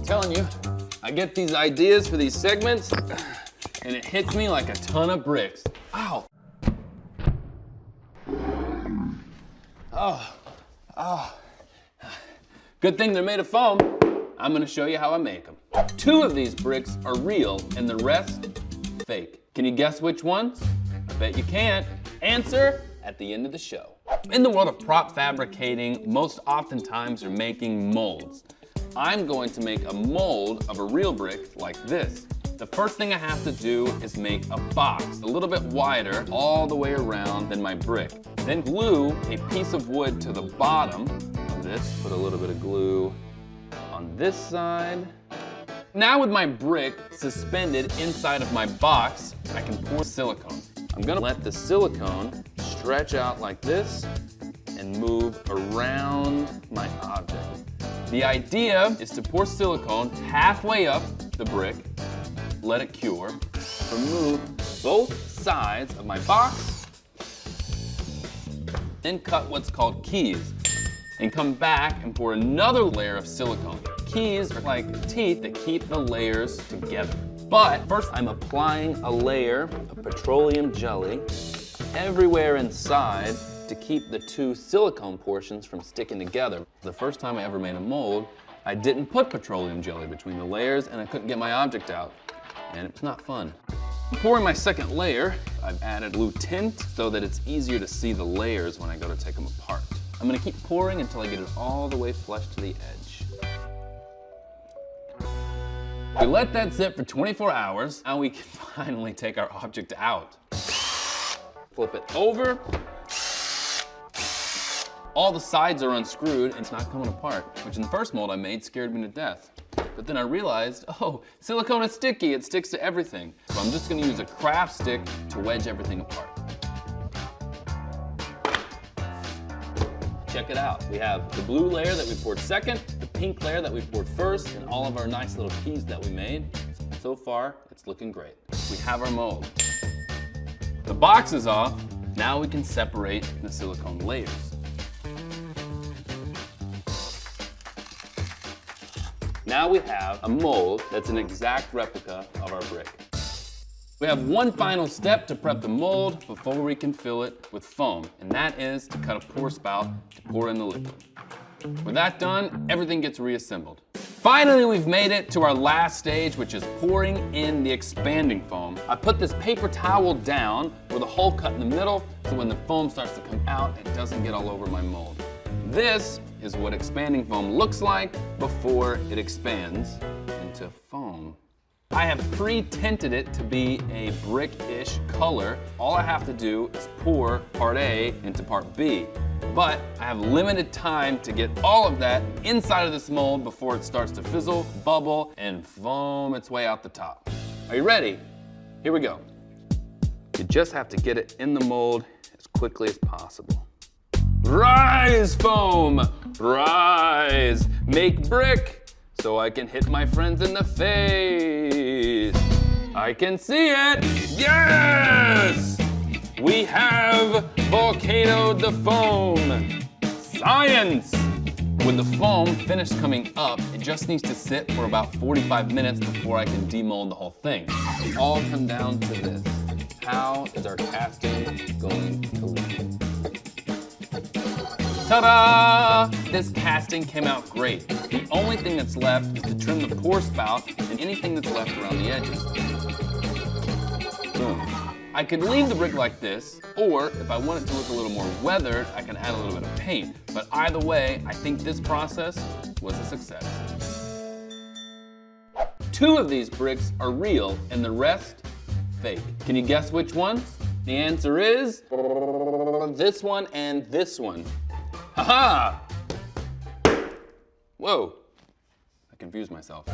telling you, I get these ideas for these segments, and it hits me like a ton of bricks. Ow. Oh. Good thing they're made of foam. I'm gonna show you how I make them. 2 of these bricks are real, and the rest, fake. Can you guess which ones? I bet you can't. Answer at the end of the show. In the world of prop fabricating, most oftentimes you're making molds. I'm going to make a mold of a real brick like this. The first thing I have to do is make a box a little bit wider all the way around than my brick. Then glue a piece of wood to the bottom of this. Put a little bit of glue on this side. Now with my brick suspended inside of my box, I can pour silicone. I'm gonna let the silicone stretch out like this and move around my object. The idea is to pour silicone halfway up the brick, let it cure, remove both sides of my box, then cut what's called keys, and come back and pour another layer of silicone. Keys are like teeth that keep the layers together. But first I'm applying a layer of petroleum jelly everywhere inside to keep the 2 silicone portions from sticking together. The first time I ever made a mold, I didn't put petroleum jelly between the layers and I couldn't get my object out. And it's not fun. Pouring my second layer, I've added blue tint so that it's easier to see the layers when I go to take them apart. I'm gonna keep pouring until I get it all the way flush to the edge. We let that sit for 24 hours, and we can finally take our object out. Flip it over. All the sides are unscrewed and it's not coming apart, which in the first mold I made scared me to death. But then I realized, oh, silicone is sticky, it sticks to everything. So I'm just gonna use a craft stick to wedge everything apart. Check it out. We have the blue layer that we poured second, the pink layer that we poured first, and all of our nice little keys that we made. So far, it's looking great. We have our mold. The box is off. Now we can separate the silicone layers. Now we have a mold that's an exact replica of our brick. We have one final step to prep the mold before we can fill it with foam, and that is to cut a pour spout to pour in the liquid. With that done, everything gets reassembled. Finally, we've made it to our last stage, which is pouring in the expanding foam. I put this paper towel down with a hole cut in the middle, so when the foam starts to come out, it doesn't get all over my mold. This is what expanding foam looks like before it expands into foam. I have pre-tinted it to be a brick-ish color. All I have to do is pour part A into part B. But I have limited time to get all of that inside of this mold before it starts to fizzle, bubble, and foam its way out the top. Are you ready? Here we go. You just have to get it in the mold as quickly as possible. Rise, foam, rise. Make brick so I can hit my friends in the face. I can see it, yes! We have volcanoed the foam. Science! With the foam finished coming up, it just needs to sit for about 45 minutes before I can demold the whole thing. It all come down to this. How is our casting going to look? Ta-da! This casting came out great. The only thing that's left is to trim the pour spout and anything that's left around the edges. Boom. I could leave the brick like this, or if I want it to look a little more weathered, I can add a little bit of paint. But either way, I think this process was a success. 2 of these bricks are real, and the rest, fake. Can you guess which ones? The answer is this one and this one. Ha-ha! Whoa, I confused myself.